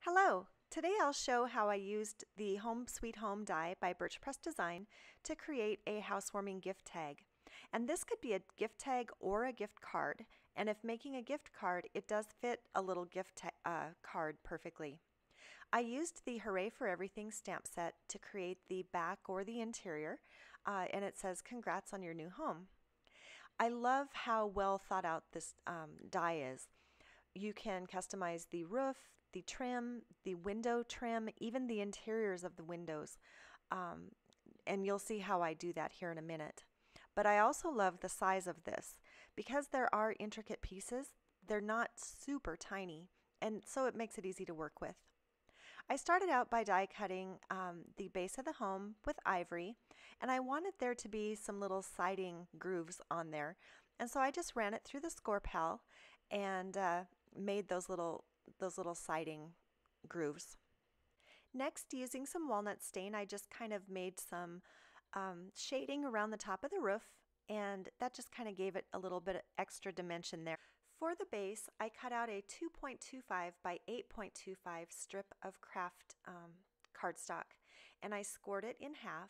Hello! Today I'll show how I used the Home Sweet Home die by Birchpress Design to create a housewarming gift tag. And this could be a gift tag or a gift card, and if making a gift card, it does fit a little gift card perfectly. I used the Hooray for Everything stamp set to create the back or the interior, and it says congrats on your new home. I love how well thought out this die is. You can customize the roof, the trim, the window trim, even the interiors of the windows. And you'll see how I do that here in a minute. But I also love the size of this. Because there are intricate pieces, they're not super tiny, and so it makes it easy to work with. I started out by die cutting the base of the home with ivory, and I wanted there to be some little siding grooves on there. And so I just ran it through the score pal and made those little siding grooves. Next, using some walnut stain, I just kind of made some shading around the top of the roof, and that just kind of gave it a little bit of extra dimension there. For the base, I cut out a 2.25 by 8.25 strip of craft cardstock, and I scored it in half.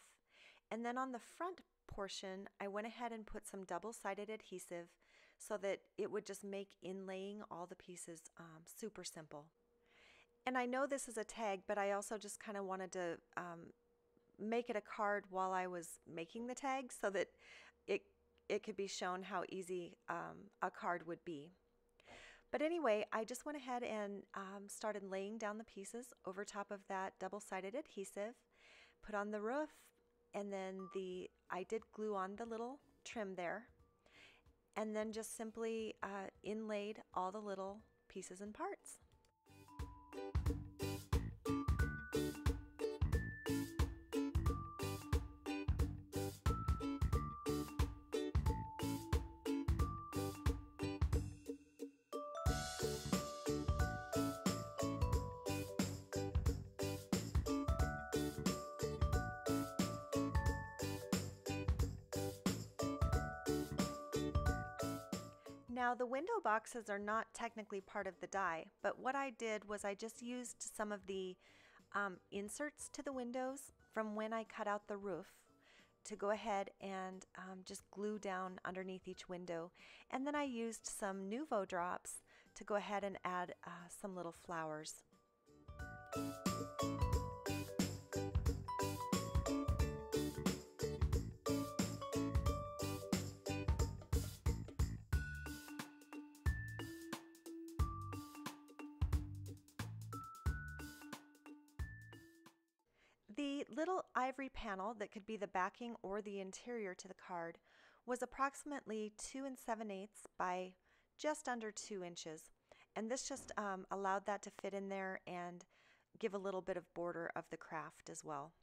And then on the front portion, I went ahead and put some double-sided adhesive so that it would just make inlaying all the pieces super simple. And I know this is a tag, but I also just kind of wanted to make it a card while I was making the tag so that it could be shown how easy a card would be. But anyway, I just went ahead and started laying down the pieces over top of that double-sided adhesive, put on the roof, and then I did glue on the little trim there, and then just simply inlaid all the little pieces and parts. Now the window boxes are not technically part of the die, but what I did was I just used some of the inserts to the windows from when I cut out the roof to go ahead and just glue down underneath each window. And then I used some Nouveau drops to go ahead and add some little flowers. The little ivory panel that could be the backing or the interior to the card was approximately 2 7/8 by just under 2 inches. And this just allowed that to fit in there and give a little bit of border of the craft as well.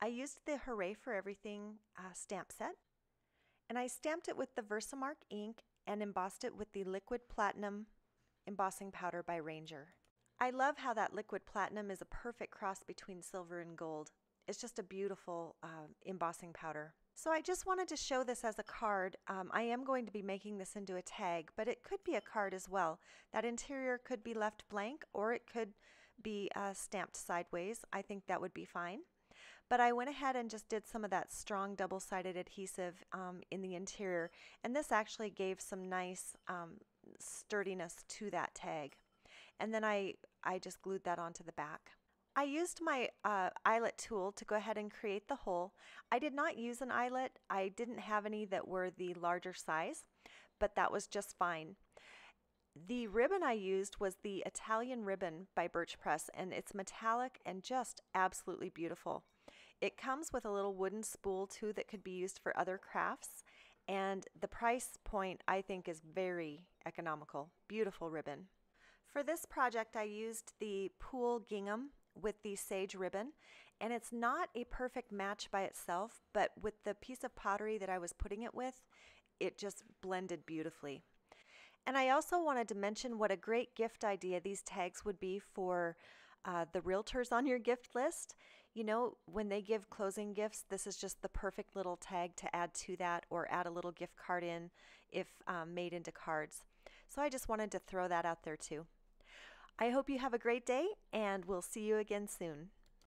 I used the Hooray for Everything stamp set, and I stamped it with the Versamark ink and embossed it with the liquid platinum embossing powder by Ranger. I love how that liquid platinum is a perfect cross between silver and gold. It's just a beautiful embossing powder. So I just wanted to show this as a card. I am going to be making this into a tag, but it could be a card as well. That interior could be left blank, or it could be stamped sideways. I think that would be fine. But I went ahead and just did some of that strong double-sided adhesive in the interior, and this actually gave some nice sturdiness to that tag. And then I just glued that onto the back. I used my eyelet tool to go ahead and create the hole. I did not use an eyelet. I didn't have any that were the larger size, but that was just fine. The ribbon I used was the Italian ribbon by Birchpress, and it's metallic and just absolutely beautiful. It comes with a little wooden spool too that could be used for other crafts, and the price point I think is very economical. Beautiful ribbon. For this project, I used the Pool Gingham with the sage ribbon, and it's not a perfect match by itself, but with the piece of pottery that I was putting it with, it just blended beautifully. And I also wanted to mention what a great gift idea these tags would be for the realtors on your gift list. You know, when they give closing gifts, this is just the perfect little tag to add to that, or add a little gift card in if made into cards. So I just wanted to throw that out there too. I hope you have a great day, and we'll see you again soon.